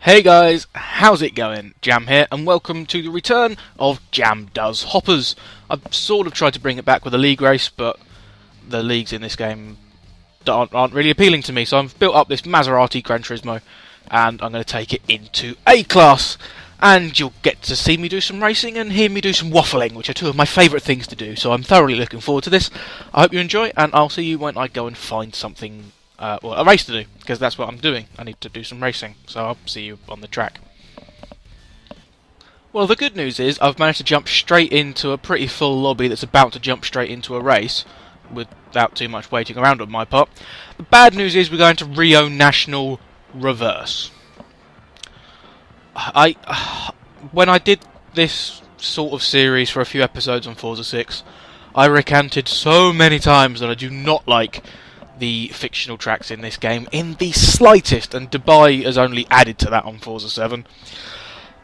Hey guys, how's it going? Jam here, and welcome to the return of Jam Does Hoppers. I've sort of tried to bring it back with a league race, but the leagues in this game aren't really appealing to me, so I've built up this Maserati Gran Turismo, and I'm going to take it into A-Class. And you'll get to see me do some racing and hear me do some waffling, which are two of my favourite things to do, so I'm thoroughly looking forward to this. I hope you enjoy, and I'll see you when I go and find something, a race to do, because that's what I'm doing. I need to do some racing, so I'll see you on the track. Well, the good news is I've managed to jump straight into a pretty full lobby that's about to jump straight into a race, without too much waiting around on my part. The bad news is we're going to Rio National Reverse. When I did this sort of series for a few episodes on Forza 6, I recanted so many times that I do not like the fictional tracks in this game in the slightest, and Dubai has only added to that on Forza 7.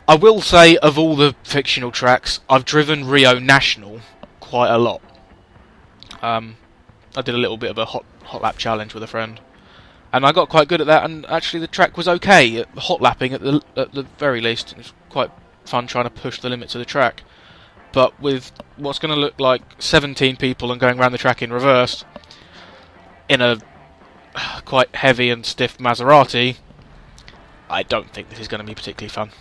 I will say, of all the fictional tracks, I've driven Rio National quite a lot. I did a little bit of a hot lap challenge with a friend, and I got quite good at that, and actually the track was okay at hot lapping at the very least. It was quite fun trying to push the limits of the track. But with what's going to look like 17 people and going around the track in reverse, in a quite heavy and stiff Maserati, I don't think this is going to be particularly fun.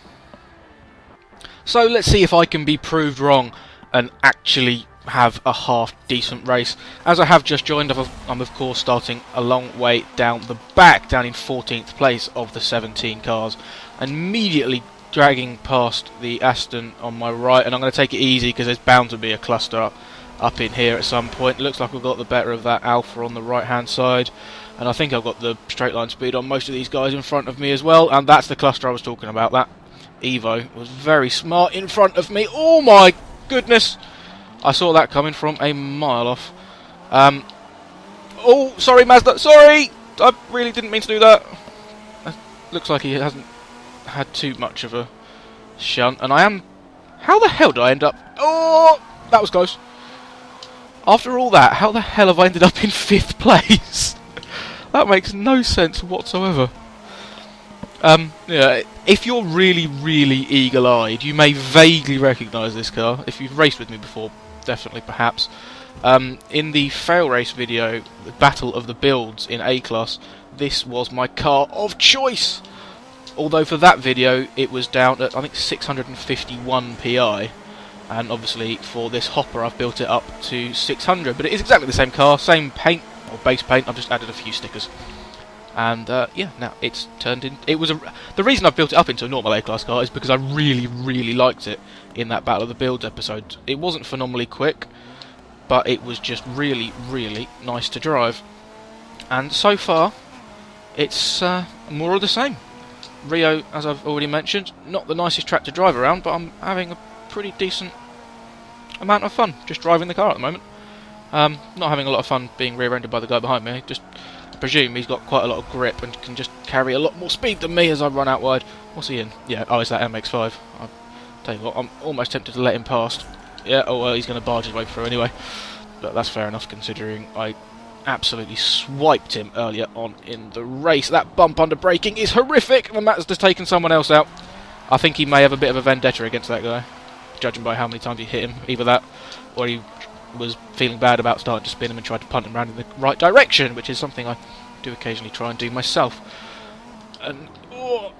So let's see if I can be proved wrong and actually have a half-decent race. As I have just joined, I'm of course starting a long way down the back, down in 14th place of the 17 cars, and immediately dragging past the Aston on my right, and I'm going to take it easy because there's bound to be a cluster up in here at some point. It looks like we've got the better of that Alpha on the right hand side, and I think I've got the straight line speed on most of these guys in front of me as well, and that's the cluster I was talking about. That Evo was very smart in front of me. Oh my goodness, I saw that coming from a mile off. Oh, sorry Mazda, sorry! I really didn't mean to do that. Looks like he hasn't had too much of a shunt, and I am... How the hell did I end up... Oh, that was close. After all that, how the hell have I ended up in 5th place? That makes no sense whatsoever. Yeah, if you're really, really eagle-eyed, you may vaguely recognise this car. If you've raced with me before, definitely, perhaps. In the fail race video, the Battle of the Builds in A-Class, this was my car of choice. Although for that video, it was down at, I think, 651 PI. And obviously, for this hopper, I've built it up to 600. But it is exactly the same car, same paint, or base paint. I've just added a few stickers. And yeah, now it's turned in. The reason I've built it up into a normal A-Class car is because I really, really liked it in that Battle of the Builds episode. It wasn't phenomenally quick, but it was just really, really nice to drive. And so far, it's more of the same. Rio, as I've already mentioned, not the nicest track to drive around, but I'm having a pretty decent amount of fun just driving the car at the moment. Not having a lot of fun being rear-ended by the guy behind me. Just presume he's got quite a lot of grip and can just carry a lot more speed than me as I run out wide. What's he in? Yeah, oh, it's that MX-5. I'll tell you what, I'm almost tempted to let him past. Yeah, oh well, he's going to barge his way through anyway. But that's fair enough considering I absolutely swiped him earlier on in the race. That bump under braking is horrific. The Mazda's taken someone else out. I think he may have a bit of a vendetta against that guy, judging by how many times he hit him. Either that, or he was feeling bad about starting to spin him and tried to punt him around in the right direction, which is something I do occasionally try and do myself. And oh,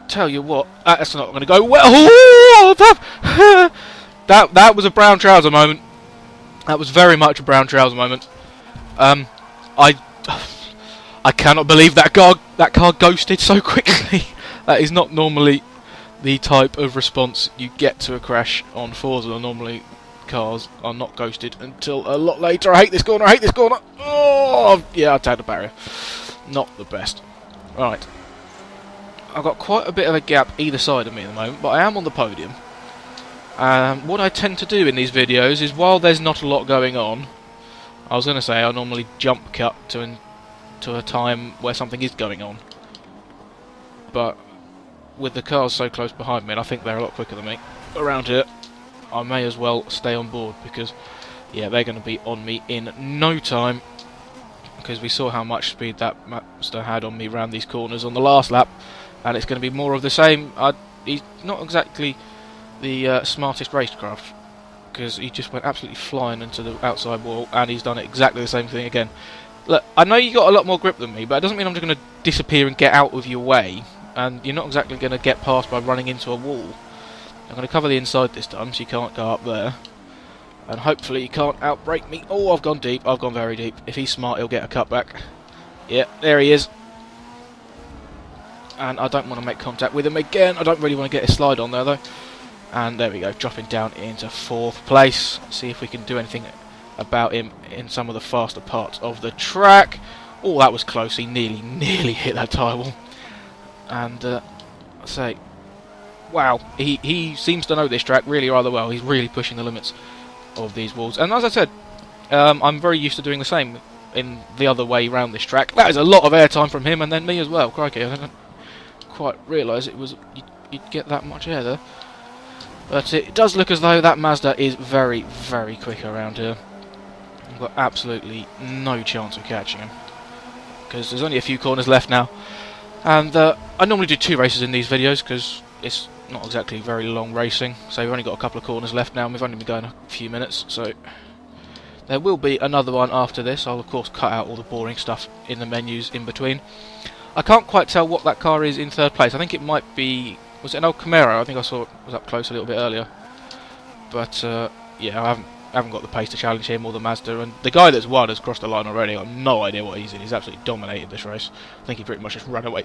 tell you what, that's not going to go well. Oh, that was a brown trouser moment. That was very much a brown trouser moment. I cannot believe that car ghosted so quickly. That is not normally the type of response you get to a crash on Forza. Normally cars are not ghosted until a lot later. I hate this corner, I hate this corner. Oh, yeah, I tagged the barrier. Not the best. Right. I've got quite a bit of a gap either side of me at the moment, but I am on the podium. What I tend to do in these videos is, while there's not a lot going on, I was going to say I normally jump cut to a time where something is going on. But with the cars so close behind me, and I think they're a lot quicker than me around here, I may as well stay on board because, yeah, they're going to be on me in no time. because we saw how much speed that Mazda had on me around these corners on the last lap, and it's going to be more of the same. He's not exactly the smartest racecraft, because he just went absolutely flying into the outside wall, and he's done exactly the same thing again. Look, I know you got a lot more grip than me, but it doesn't mean I'm just going to disappear and get out of your way, and you're not exactly going to get past by running into a wall. I'm going to cover the inside this time, so you can't go up there. And hopefully he can't outbrake me. Oh, I've gone deep. I've gone very deep. If he's smart, he'll get a cutback. Yeah, there he is. And I don't want to make contact with him again. I don't really want to get his slide on there, though. And there we go, dropping down into 4th place. See if we can do anything about him in some of the faster parts of the track. Oh, that was close. He nearly hit that tyre wall. And, I say, wow, he seems to know this track really rather well. He's really pushing the limits of these walls, and as I said, I'm very used to doing the same in the other way around this track. That is a lot of airtime from him, and then me as well. Crikey, I didn't quite realise it was you'd get that much air there. But it does look as though that Mazda is very, very quick around here. I've got absolutely no chance of catching him, because there's only a few corners left now, and I normally do 2 races in these videos because it's not exactly very long racing, so we've only got a couple of corners left now, and we've only been going a few minutes, so there will be another one after this. I'll of course cut out all the boring stuff in the menus in between. I can't quite tell what that car is in 3rd place. I think it might be, was it an old Camaro? I think I saw it was up close a little bit earlier, but yeah, I haven't got the pace to challenge him or the Mazda, and the guy that's won has crossed the line already. I've no idea what he's in. He's absolutely dominated this race. I think he pretty much just ran away.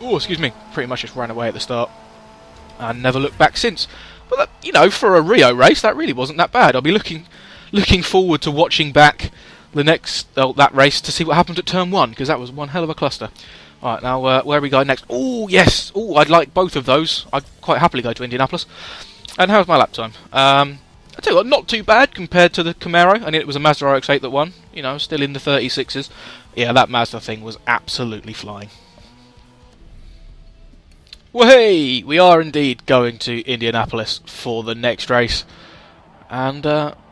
Oh, excuse me, pretty much just ran away at the start and never looked back since. But that, you know, for a Rio race, that really wasn't that bad. I'll be looking forward to watching back the next that race to see what happened at turn 1, because that was one hell of a cluster. Alright, now where are we going next? Oh yes, oh, I'd like both of those. I'd quite happily go to Indianapolis. And how's my lap time? I tell you what, not too bad compared to the Camaro. I mean, it was a Mazda RX-8 that won. You know, still in the 36s. Yeah, that Mazda thing was absolutely flying. Well, hey, we are indeed going to Indianapolis for the next race, and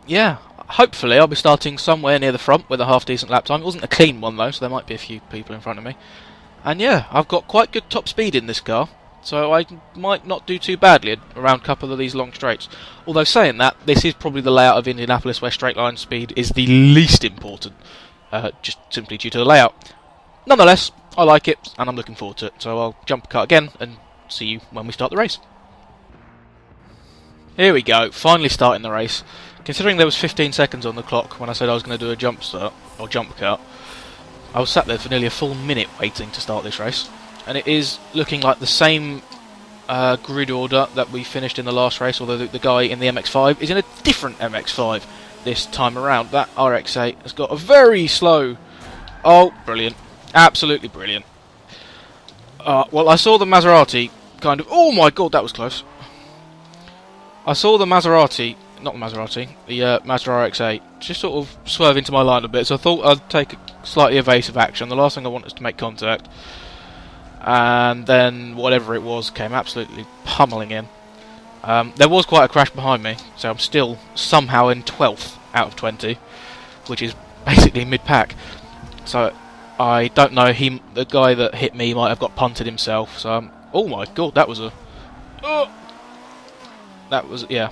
yeah, hopefully I'll be starting somewhere near the front with a half-decent lap time. It wasn't a clean one though, so there might be a few people in front of me. And yeah, I've got quite good top speed in this car, so I might not do too badly around a couple of these long straights. Although saying that, this is probably the layout of Indianapolis where straight line speed is the least important, just simply due to the layout. Nonetheless, I like it, and I'm looking forward to it, so I'll jump a cut again and see you when we start the race. Here we go, finally starting the race. Considering there was 15 seconds on the clock when I said I was going to do a jump start, or jump cut, I was sat there for nearly a full minute waiting to start this race. And it is looking like the same grid order that we finished in the last race, although the guy in the MX-5 is in a different MX-5 this time around. That RX-8 has got a very slow... Oh, brilliant. Absolutely brilliant. Well, I saw the Maserati kind of... Oh my god, that was close. I saw the Maserati... Not the Maserati. The Mazda RX-8 just sort of swerve into my line a bit, so I thought I'd take a slightly evasive action. The last thing I want is to make contact. And then whatever it was came absolutely pummeling in. There was quite a crash behind me, so I'm still somehow in 12th out of 20, which is basically mid-pack. So... I don't know, the guy that hit me might have got punted himself, so... oh my god, that was a... Oh! That was... yeah.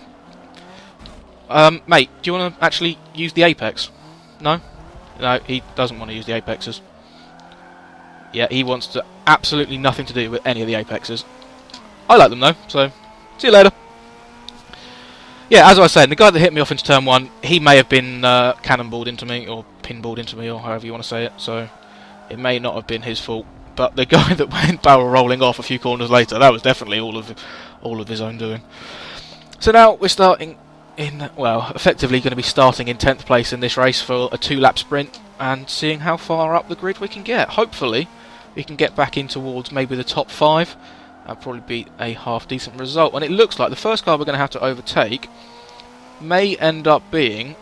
Mate, do you want to actually use the apex? No? No, he doesn't want to use the apexes. Yeah, he wants to absolutely nothing to do with any of the apexes. I like them though, so... see you later. Yeah, as I was saying, the guy that hit me off into turn 1, he may have been cannonballed into me, or pinballed into me, or however you want to say it, so... it may not have been his fault, but the guy that went barrel rolling off a few corners later, that was definitely all of his own doing. So now we're starting in, well, effectively going to be starting in 10th place in this race for a 2-lap sprint and seeing how far up the grid we can get. Hopefully we can get back in towards maybe the top 5. That'll probably be a half-decent result. And it looks like the first car we're going to have to overtake may end up being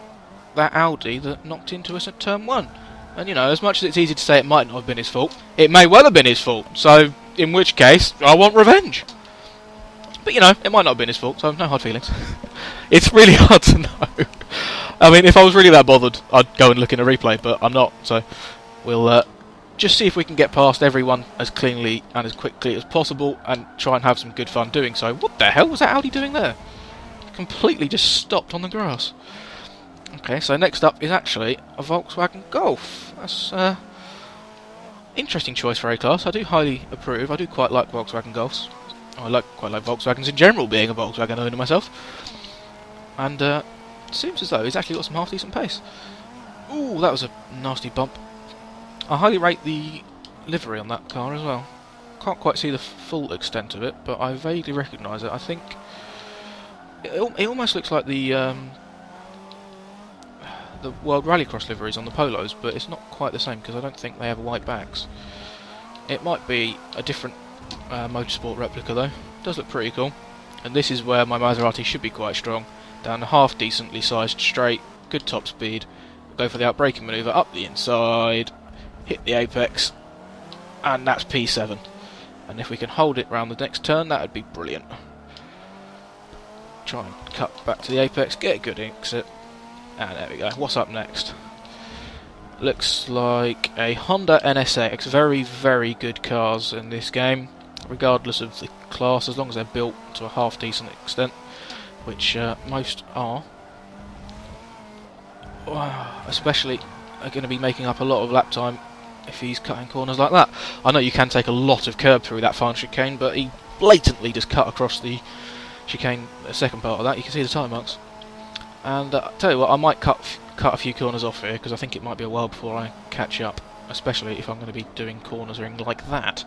that Audi that knocked into us at turn 1. And, you know, as much as it's easy to say it might not have been his fault, it may well have been his fault. So, in which case, I want revenge. But, you know, it might not have been his fault, so no hard feelings. It's really hard to know. I mean, if I was really that bothered, I'd go and look in a replay, but I'm not, so... We'll just see if we can get past everyone as cleanly and as quickly as possible and try and have some good fun doing so. What the hell was that Audi doing there? Completely just stopped on the grass. Okay, so next up is actually a Volkswagen Golf. That's interesting choice for A-Class. I do highly approve. I do quite like Volkswagen Golfs. I quite like Volkswagens in general, being a Volkswagen owner myself. And it seems as though he's actually got some half decent pace. Ooh, that was a nasty bump. I highly rate the livery on that car as well. Can't quite see the full extent of it, but I vaguely recognise it. I think it almost looks like the World Rallycross liveries on the Polos, but it's not quite the same because I don't think they have white backs. It might be a different motorsport replica though. It does look pretty cool. And this is where my Maserati should be quite strong. Down a half decently sized straight, good top speed. Go for the outbraking manoeuvre up the inside, hit the apex, and that's P7. And if we can hold it round the next turn, that would be brilliant. Try and cut back to the apex, get a good exit, and there we go. What's up next? Looks like a Honda NSX. Very, very good cars in this game, regardless of the class, as long as they're built to a half decent extent, which most are. Especially are going to be making up a lot of lap time if he's cutting corners like that. I know you can take a lot of curb through that final chicane, but he blatantly just cut across the chicane, the second part of that. You can see the tyre marks. And tell you what, I might cut a few corners off here because I think it might be a while before I catch up, especially if I'm going to be doing cornering like that.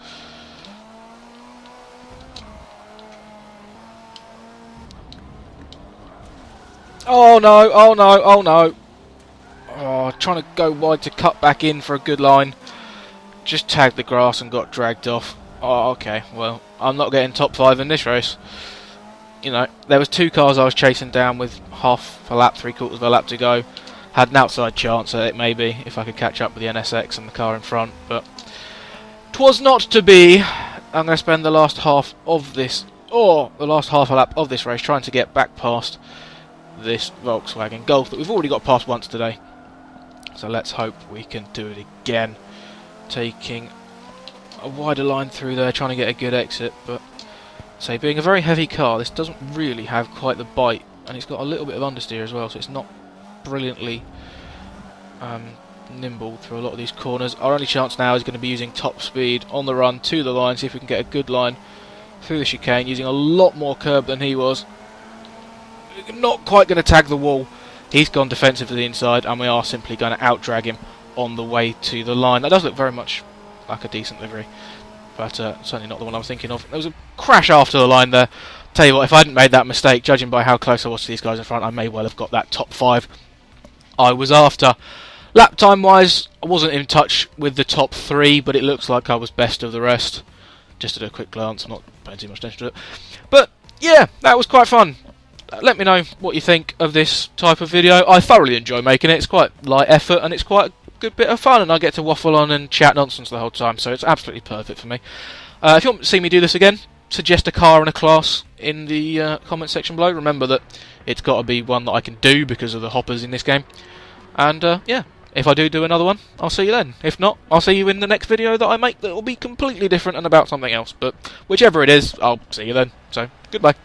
Oh no, oh no, oh no. Oh, trying to go wide to cut back in for a good line. Just tagged the grass and got dragged off. Oh, okay, well, I'm not getting top 5 in this race. You know, there was 2 cars I was chasing down with half a lap, 3/4 of a lap to go. Had an outside chance at it, maybe, if I could catch up with the NSX and the car in front, but 'twas not to be. I'm going to spend the last half of this, or the last half a lap of this race, trying to get back past this Volkswagen Golf that we've already got past once today. So let's hope we can do it again. Taking a wider line through there, trying to get a good exit, but say being a very heavy car, this doesn't really have quite the bite, and it's got a little bit of understeer as well, so it's not brilliantly nimble through a lot of these corners. Our only chance now is going to be using top speed on the run to the line, see if we can get a good line through the chicane, using a lot more curb than he was. Not quite going to tag the wall. He's gone defensive to the inside, and we are simply going to out-drag him on the way to the line. That does look very much like a decent livery, but certainly not the one I was thinking of. There was a crash after the line there. Tell you what, if I hadn't made that mistake, judging by how close I was to these guys in front, I may well have got that top 5 I was after. Lap time wise, I wasn't in touch with the top 3, but it looks like I was best of the rest. Just at a quick glance, I'm not paying too much attention to it. But yeah, that was quite fun. Let me know what you think of this type of video. I thoroughly enjoy making it. It's quite light effort and it's quite a good bit of fun, and I get to waffle on and chat nonsense the whole time, so it's absolutely perfect for me. If you want to see me do this again, suggest a car and a class in the comment section below. Remember that it's got to be one that I can do because of the hoppers in this game. And yeah, if I do another one, I'll see you then. If not, I'll see you in the next video that I make that will be completely different and about something else. But whichever it is, I'll see you then. So, goodbye.